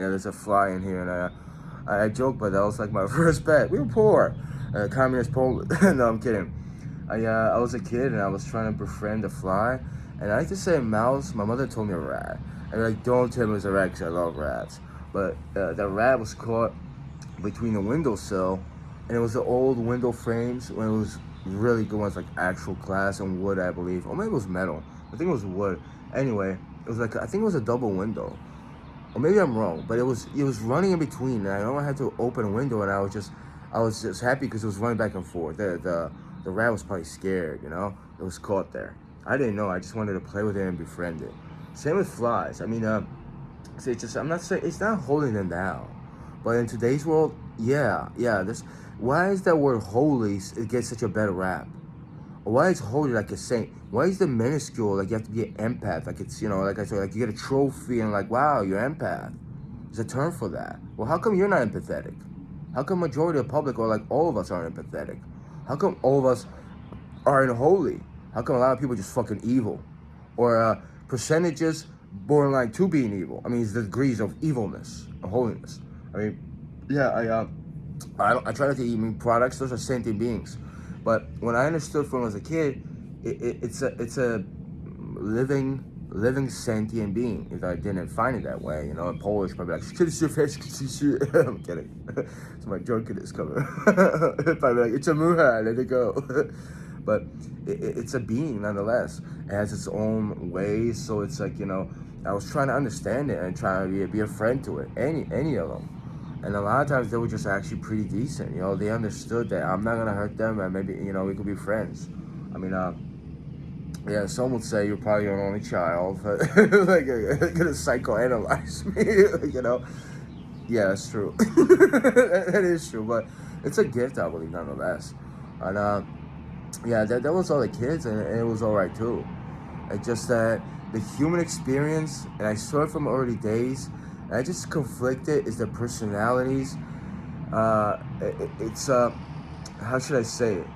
there's a fly in here, and I joke, but that was like my first pet. We were poor, communist Poland. No, I'm kidding. I was a kid and I was trying to befriend a fly, and I like to say a mouse. My mother told me a rat, and like, don't tell me it was a rat because I love rats. But the rat was caught between the windowsill, and it was the old window frames when it was really good ones, like actual glass and wood, I believe, or maybe it was metal. I think it was wood. Anyway, it was like, I think it was a double window, or maybe I'm wrong, but it was running in between, and I know I had to open a window, and I was just happy because it was running back and forth. The rat was probably scared, it was caught there. I didn't know. I just wanted to play with it and befriend it. Same with flies. I mean, it's just, I'm not saying it's not holding them down, but in today's world, yeah. This, why is that word holy? It gets such a bad rap. Why is holy like a saint? Why is the minuscule like you have to be an empath? Like it's, like I said, like you get a trophy and like, wow, you're empath. There's a term for that. Well, how come you're not empathetic? How come majority of the public, or like all of us, aren't empathetic? How come all of us aren't holy? How come a lot of people are just fucking evil? Or percentages borderline to being evil? I mean, it's the degrees of evilness and holiness. I mean, yeah, I try not to eat meat products. Those are sentient beings. But when I understood when I was a kid, it's a living sentient being. If I didn't find it that way, in Polish, probably like, I'm kidding. So my drunkenness coming. Probably like, it's a muha, let it go. But it's a being nonetheless. It has its own ways. So it's like, I was trying to understand it and trying to be a friend to it. Any of them. And a lot of times they were just actually pretty decent. They understood that I'm not gonna hurt them, and maybe we could be friends. I mean, yeah, some would say you're probably your only child, but like gonna psychoanalyze me, Yeah, that's true. That is true, but it's a gift, I believe, nonetheless. And yeah, that was all the kids, and it was all right too. It's just that the human experience, and I saw it from early days. And I just conflicted is the personalities. It's how should I say it?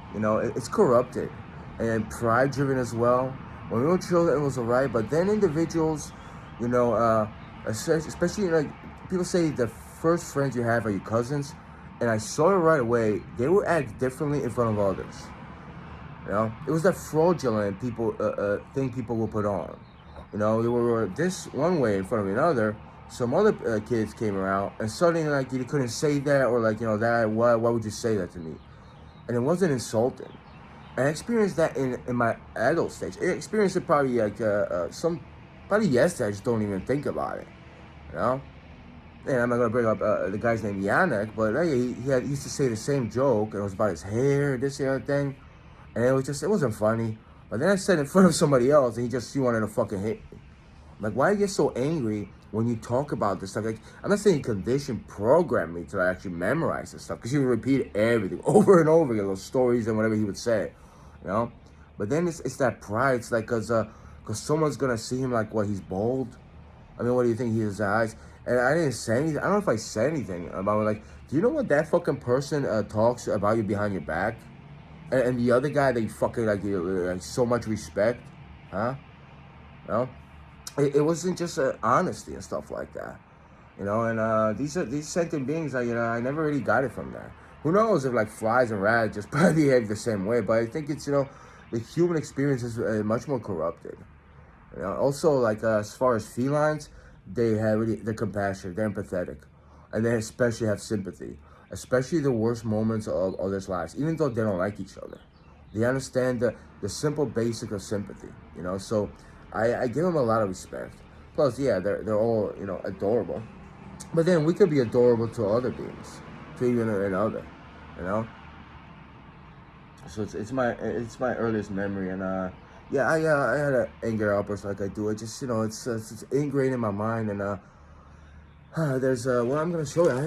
It's corrupted and pride driven as well. When we were children, it was alright, but then individuals, especially like people say the first friends you have are your cousins, and I saw it right away. They would act differently in front of others. It was that fraudulent thing people will put on. They were this one way in front of another. Some other kids came around, and suddenly like you couldn't say that, or like that. Why would you say that to me? And it wasn't insulting. And I experienced that in my adult stage. I experienced it probably like probably yesterday. I just don't even think about it. And I'm not gonna bring up the guy's name Yannick, but he used to say the same joke, and it was about his hair, this and the other thing, and it wasn't funny. But then I said it in front of somebody else, and he wanted to fucking hit me. Like, why do you get so angry when you talk about this stuff? Like, I'm not saying program me to actually memorize this stuff, because he would repeat everything over and over again, those stories and whatever he would say, But then it's that pride. It's like, cause someone's gonna see him like, what, he's bald? I mean, what do you think he has eyes? And I didn't say anything. I don't know if I said anything about it. Like, do you know what that fucking person talks about you behind your back? And the other guy, they fucking like so much respect, huh? It wasn't just honesty and stuff like that, And these sentient beings, I never really got it from that. Who knows if like flies and rats just probably behave the same way? But I think it's the human experience is much more corrupted. Also like as far as felines, they're compassionate, they're empathetic, and they especially have sympathy, especially the worst moments of others' lives, even though they don't like each other. They understand the simple basic of sympathy, So I give them a lot of respect. Plus, yeah, they're all adorable. But then we could be adorable to other beings, to even another, So it's my earliest memory, and yeah, I had an anger outburst like I do. It just it's ingrained in my mind, and there's what I'm gonna show you. I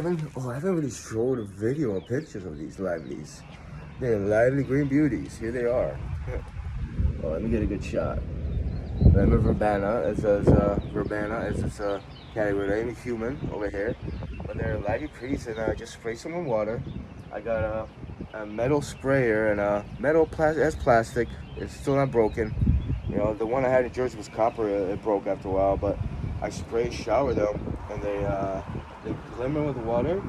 haven't really showed a video or pictures of these livelies. They're lively green beauties. Here they are. Oh, let me get a good shot. Remember Verbena? It's a category name, human over here. But they're lively trees, and I just spray some in water. I got a metal sprayer and a metal plastic. It's still not broken. The one I had in Jersey was copper. It broke after a while, but I spray shower them, and they glimmer with water.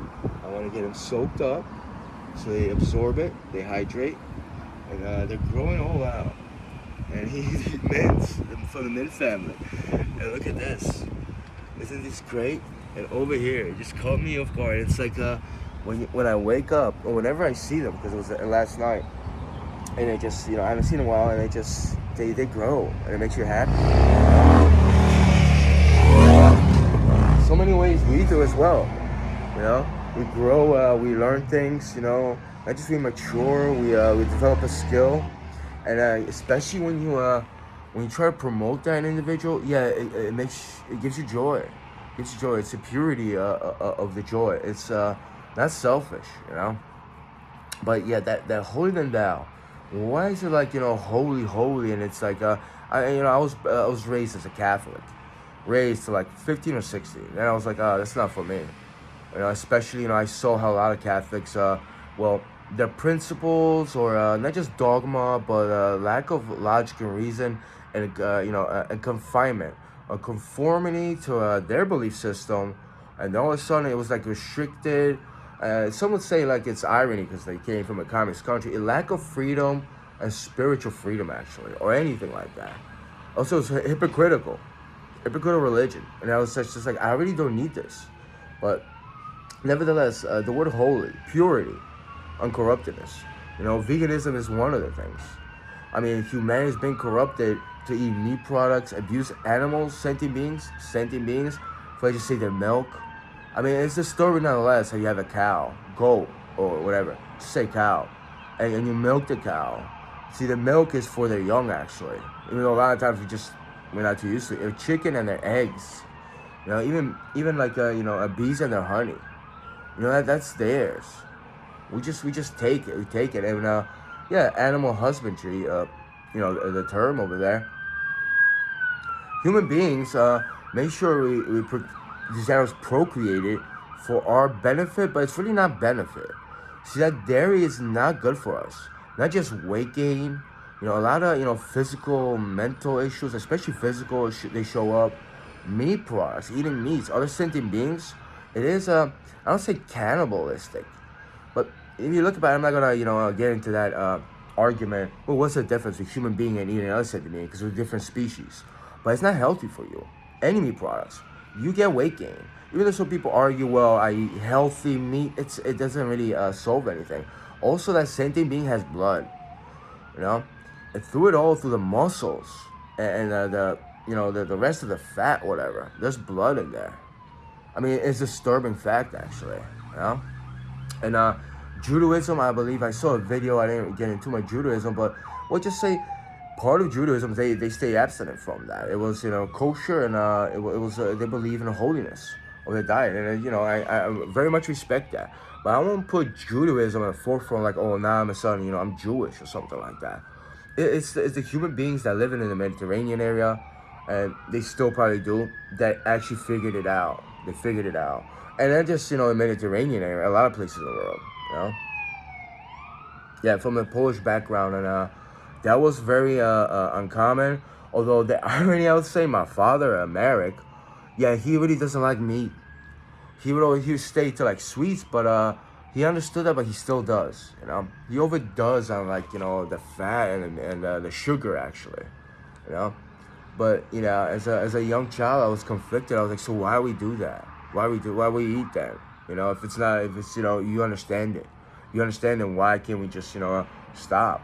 I want to get them soaked up so they absorb it, they hydrate, and they're growing all out. And he's mints from the mint family. And look at this. Isn't this great? And over here, it just caught me off guard. It's like when I wake up, or whenever I see them, because it was last night, and they just, I haven't seen in a while, and they grow, and it makes you happy. So many ways we do as well, we grow, we learn things, not just we mature, we develop a skill, and especially when you try to promote that individual, it gives you joy. It's the purity of the joy. It's not selfish, but that holy than thou. Why is it like, holy, and it's like I was raised as a Catholic, raised to like 15 or 16, and I was like, that's not for me, especially I saw how a lot of Catholics their principles, or not just dogma, but lack of logic and reason, and and confinement or conformity to their belief system, and all of a sudden it was like restricted. Some would say like it's irony because they came from a communist country. A lack of freedom and spiritual freedom, actually, or anything like that. Also, it's hypocritical religion, and I was just like, I really don't need this. But nevertheless, the word holy, purity, uncorruptedness. Veganism is one of the things. I mean, humanity's been corrupted to eat meat products, abuse animals, sentient beings, if I just say their milk. I mean, it's a story nonetheless how you have a cow, goat, or whatever. Just say cow. And you milk the cow. See, the milk is for their young, actually. Even though a lot of times we're not too used to it. Chicken and their eggs. Even like, bees and their honey. That's theirs. We just take it. We take it. And, animal husbandry, the term over there. Human beings, make sure these animals procreated for our benefit, but it's really not benefit. See, that dairy is not good for us. Not just weight gain, a lot of physical, mental issues, especially physical, they show up. Meat products, eating meats, other sentient beings, it is, I don't say cannibalistic, but if you look about it, I'm not gonna, get into that argument. Well, what's the difference between human being and eating another sentient being? Because we're different species. But it's not healthy for you. Any meat products, you get weight gain. Even though some people argue, well, I eat healthy meat, it doesn't really solve anything. Also, that sentient being has blood, and through the muscles and the rest of the fat, whatever. There's blood in there. I mean, it's a disturbing fact, actually, And Judaism, I believe, I saw a video. I didn't get into my Judaism, but we'll just say part of Judaism, they stay abstinent from that. It was, kosher, and it was they believe in the holiness of their diet, and I very much respect that. But I won't put Judaism at the forefront like, oh, now I'm a son, I'm Jewish or something like that. It's the human beings that live in the Mediterranean area, and they still probably do, that actually figured it out. They figured it out. And then just, the Mediterranean area, a lot of places in the world, Yeah, from a Polish background, and that was very uncommon. Although the irony, I would say, my father, Marek, he really doesn't like meat. He would stay to like sweets, but he understood that, but he still does. He overdoes on like the fat and the sugar, actually. But as a young child, I was conflicted. I was like, so why we do that? Why we eat that? If it's you understand it. You understand, then why can't we just stop?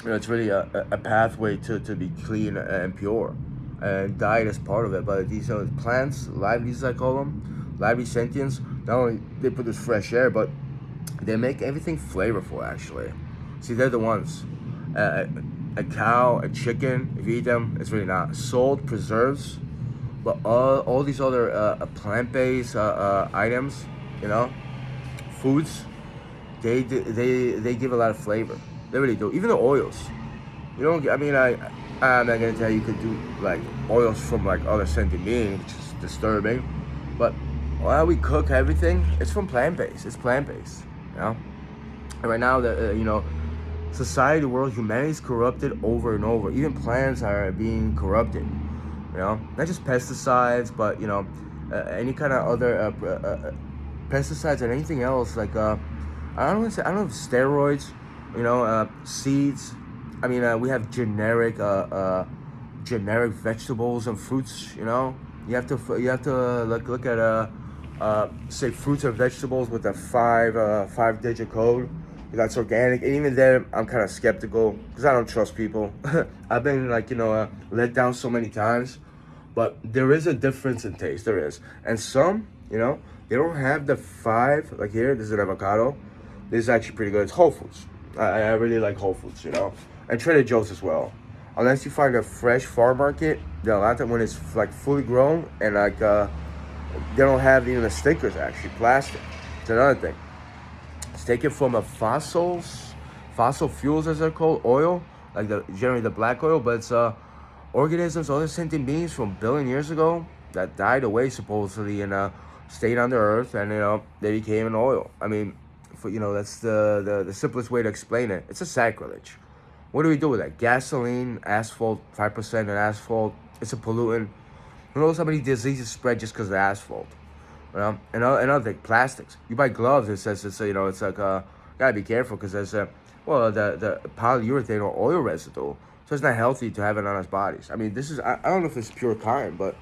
It's really a pathway to be clean and pure, and diet is part of it. But these plants, livelies, I call them, lively sentients. Not only they produce fresh air, but they make everything flavorful. Actually, see, they're the ones. A cow, a chicken, if you eat them, it's really not salt, preserves, but all these other plant-based items, foods, they give a lot of flavor. They really do. Even the oils. I'm not gonna tell you could do like oils from like other sentient beings, which is disturbing. But while we cook everything, it's from plant-based. It's plant-based. And right now, society, the world, humanity is corrupted over and over. Even plants are being corrupted. Not just pesticides, but any kind of other pesticides and anything else. Like I don't know if steroids, seeds. I mean, we have generic vegetables and fruits. You have to look at say fruits or vegetables with a five digit code. That's organic, and even then, I'm kind of skeptical because I don't trust people. I've been let down so many times, but there is a difference in taste. There is, and some, they don't have the five. Like here, this is an avocado. This is actually pretty good. It's Whole Foods. I really like Whole Foods, and Trader Joe's as well. Unless you find a fresh farm market, a lot of time when it's like fully grown and they don't have even the stickers actually plastic. It's another thing. It's taken from a fossil fuels as they're called, oil, like generally the black oil, but it's organisms, other sentient beings from billion years ago that died away supposedly and stayed on the earth, and they became an oil. I mean, that's the simplest way to explain it. It's a sacrilege. What do we do with that? Gasoline, asphalt, 5% in asphalt. It's a pollutant. Who knows how many diseases spread just because of asphalt? And other thing, plastics. You buy gloves. It says it's like gotta be careful because there's the polyurethane or oil residue. So it's not healthy to have it on our bodies. I mean, this is I don't know if it's pure cotton, but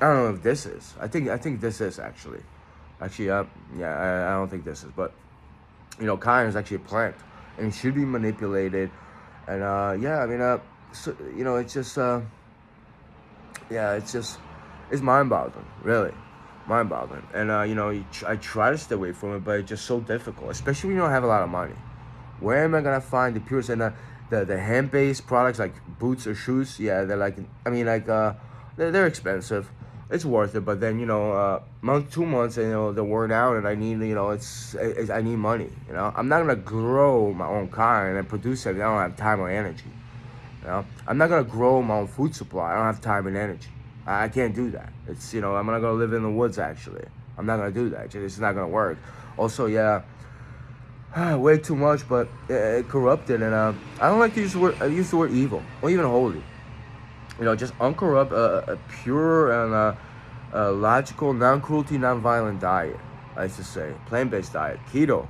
I don't know if this is. I think this is actually. Actually, I don't think this is, but cotton is actually a plant and it should be manipulated. And it's mind-boggling, really, mind-boggling. And I try to stay away from it, but it's just so difficult, especially when you don't have a lot of money. Where am I gonna find the purest and the hemp-based products like boots or shoes? Yeah, they're expensive. It's worth it, but then 2 months, and they're worn out, and I need I need money. I'm not gonna grow my own cotton and produce it. I don't have time or energy. I'm not gonna grow my own food supply. I don't have time and energy. I can't do that. It's I'm not gonna live in the woods. Actually, I'm not gonna do that. It's not gonna work. Also, way too much, but it corrupted, and I don't like to use the word. I use the word evil or even holy. Just uncorrupt, pure and logical, non-cruelty, non-violent diet. I used to say plant-based diet, keto,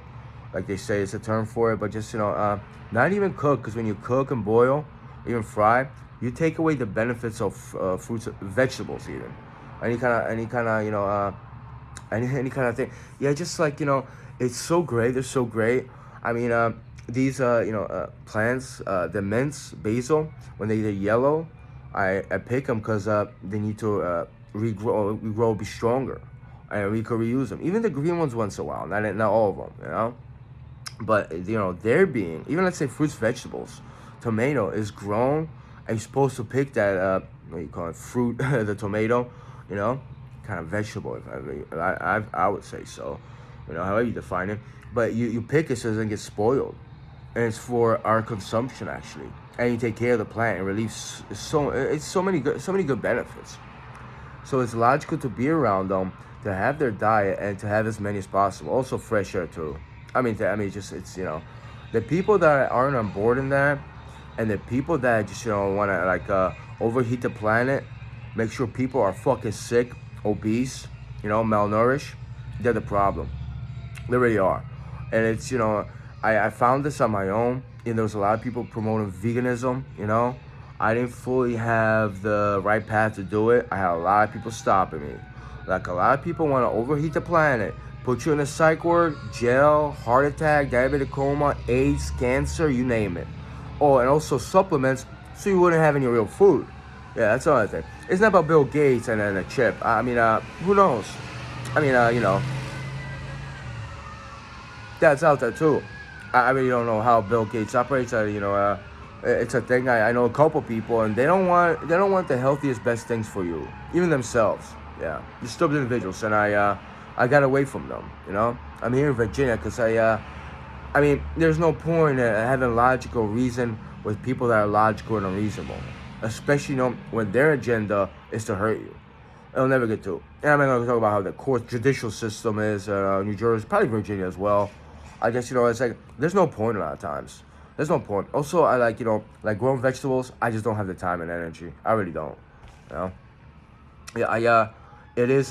like they say it's a term for it. But just not even cook, because when you cook and boil, even fry, you take away the benefits of fruits, vegetables, even any kind of any kind of thing. Yeah, just it's so great. They're so great. I mean, these plants, the mints, basil, when they're yellow. I pick them because they need to regrow, be stronger, and we could reuse them. Even the green ones once in a while, not all of them, But they're being, even let's say fruits, vegetables, tomato is grown, and you're supposed to pick that what do you call it, fruit, the tomato, kind of vegetable. I would say so, however you define it. But you pick it so it doesn't get spoiled, and it's for our consumption actually. And you take care of the plant and relieves so many good benefits. So it's logical to be around them, to have their diet, and to have as many as possible. Also fresh air too. It's the people that aren't on board in that, and the people that just want to overheat the planet, make sure people are fucking sick, obese, malnourished. They're the problem. They really are. And it's I found this on my own. And there was a lot of people promoting veganism, I didn't fully have the right path to do it. I had a lot of people stopping me. Like a lot of people want to overheat the planet, put you in a psych ward, jail, heart attack, diabetic coma, AIDS, cancer, you name it. Oh, and also supplements so you wouldn't have any real food. Yeah, that's another thing. It's not about Bill Gates and a chip. Who knows? That's out there too. I really don't know how Bill Gates operates. It's a thing. I know a couple people, and they don't want the healthiest, best things for you, even themselves. Yeah, disturbed individuals, and I got away from them. I'm here in Virginia because there's no point in having logical reason with people that are logical and unreasonable, especially when their agenda is to hurt you. It'll never get to. And I'm not going to talk about how the court judicial system is, New Jersey, probably Virginia as well. I guess, it's like, there's no point a lot of times. There's no point. Also, I like growing vegetables. I just don't have the time and energy. I really don't, Yeah, it is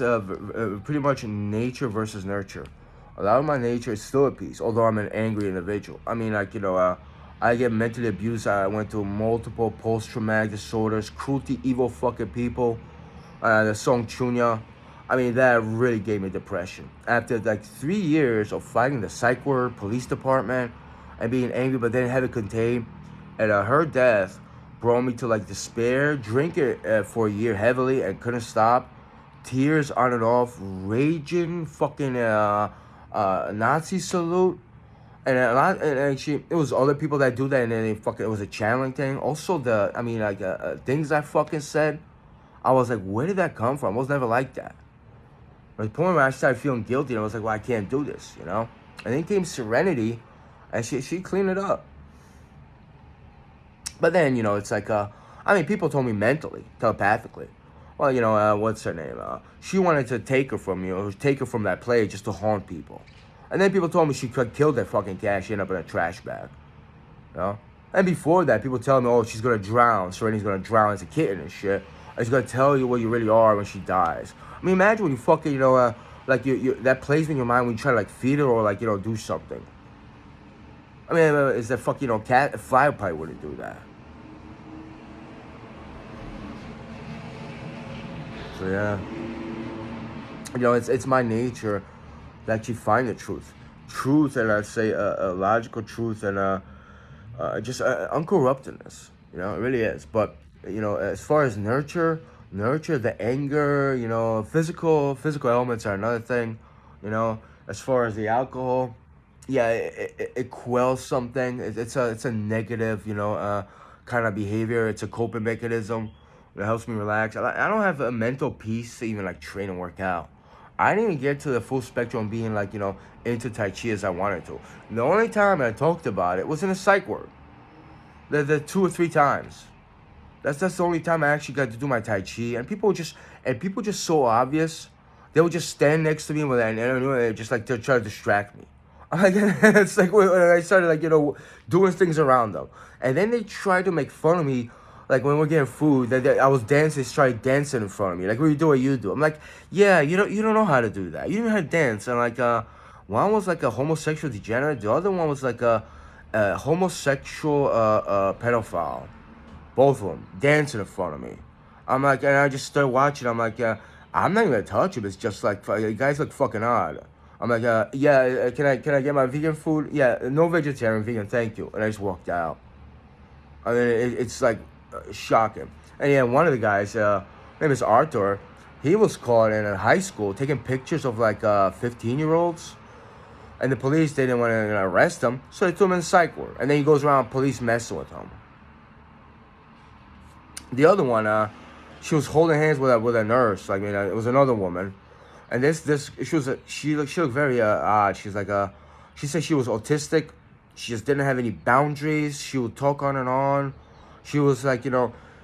pretty much nature versus nurture. A lot of my nature is still at peace, although I'm an angry individual. I mean, like, I get mentally abused. I went through multiple post-traumatic disorders, cruelty, evil fucking people. The song Chunya. I mean, that really gave me depression. After like 3 years of fighting the psych ward, police department, and being angry, but then having it contained, and her death brought me to like despair, drinking for a year heavily and couldn't stop, tears on and off, raging, fucking Nazi salute, and a lot, and actually it was other people that do that, and then they fucking, it was a channeling thing. Also things I fucking said, I was like, where did that come from? I was never like that. At the point where I started feeling guilty, and I was like, well, I can't do this, you know? And then came Serenity, and she cleaned it up. But then, it's like, people told me mentally, telepathically. Well, what's her name? She wanted to take her from me, or take her from that place just to haunt people. And then people told me she could kill that fucking cat. She ended up in a trash bag, you know? And before that, people tell me, oh, she's gonna drown. Serenity's gonna drown as a kitten and shit. And she's gonna tell you what you really are when she dies. I mean, imagine when you fucking, like you that plays in your mind when you try to like feed her or like, do something. I mean, is that fucking, cat, a fly probably wouldn't do that. So yeah, it's my nature to actually find the truth, and I'd say a logical truth, and just uncorruptedness. It really is. But as far as nurture, the anger, physical elements are another thing. As far as the alcohol, yeah, it quells something. It's a negative, kind of behavior. It's a coping mechanism. It helps me relax. I don't have a mental peace to even like train and work out. I didn't even get to the full spectrum of being like, into Tai Chi as I wanted to. The only time I talked about it was in a psych ward. The 2 or 3 times. That's the only time I actually got to do my Tai Chi. And people just so obvious. They would just stand next to me with that, and just like to try to distract me. It's like when I started like, doing things around them. And then they tried to make fun of me. Like when we're getting food, I was dancing. They started dancing in front of me. Like, what you do? I'm like, yeah, you don't know how to do that. You don't know how to dance. And like, one was like a homosexual degenerate. The other one was like a homosexual pedophile. Both of them dancing in front of me. I'm like, and I just started watching. I'm like, I'm not even gonna touch him. It's just like, you guys look fucking odd. I'm like, yeah, can I get my vegan food? Yeah, no vegetarian, vegan, thank you. And I just walked out. I mean, it's like shocking. And yeah, one of the guys, name is Arthur. He was caught in a high school taking pictures of like 15-year-olds, and the police, they didn't want to arrest him, so they threw him in the psych ward. And then he goes around police messing with him. The other one, she was holding hands with a nurse. Like, it was another woman, and she looked very odd. She's like she said she was autistic. She just didn't have any boundaries. She would talk on and on. She was like,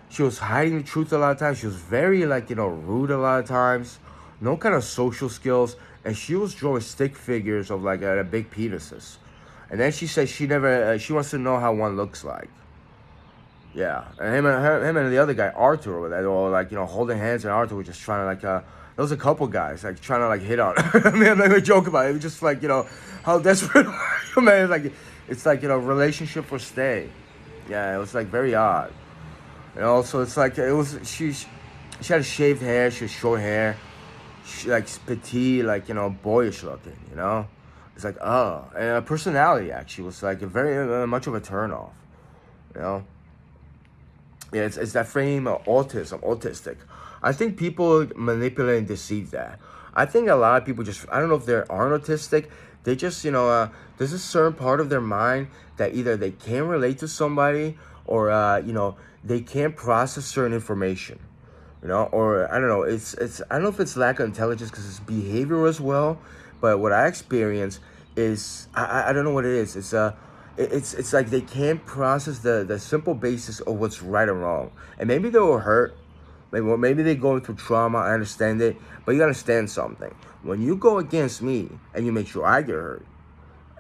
she was hiding the truth a lot of times. She was very like, rude a lot of times. No kind of social skills. And she was drawing stick figures of like big penises. And then she said she never, she wants to know how one looks like. Yeah. And him and the other guy, Arthur, over there, they were like, holding hands, and Arthur was just trying to like, there was a couple guys like trying to like hit on her. I mean, I'm not gonna joke about it. It was just like, how desperate are you, man? It's like, relationship for stay. Yeah, it was like very odd. So it's like, she had shaved hair, she had short hair, she like petite, like, boyish looking, It's like, oh, and her personality actually was like a very much of a turnoff, Yeah, it's that frame of autistic. I think people manipulate and deceive that. I think a lot of people I don't know if they aren't autistic. They just, there's a certain part of their mind that either they can't relate to somebody, or, they can't process certain information, or I don't know. I don't know if it's lack of intelligence because it's behavior as well. But what I experience is, I don't know what it is. It's like they can't process the simple basis of what's right and wrong. And maybe they were hurt. Maybe they're going through trauma. I understand it. But you understand something. When you go against me and you make sure I get hurt,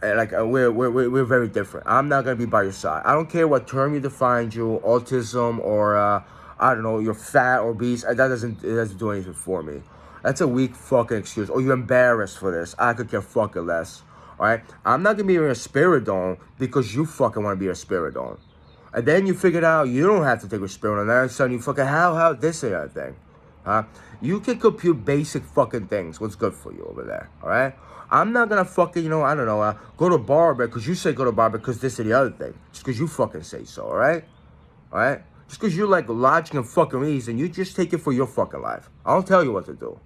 we're very different. I'm not gonna be by your side. I don't care what term you define, you, autism, or I don't know, you're fat or obese. It doesn't do anything for me. That's a weak fucking excuse. Or you're embarrassed for this. I could care fucking less. Alright? I'm not gonna be a Spiridon because you fucking wanna be a Spiridon. And then you figured out you don't have to take a Spiridon. And then suddenly you fucking how this and that thing. Huh? You can compute basic fucking things. What's good for you over there. Alright? I'm not gonna fucking, I don't know, go to barber because you say go to barber because this and the other thing. Just because you fucking say so, alright? Alright? Just because you like logic and fucking reason, you just take it for your fucking life. I don't tell you what to do.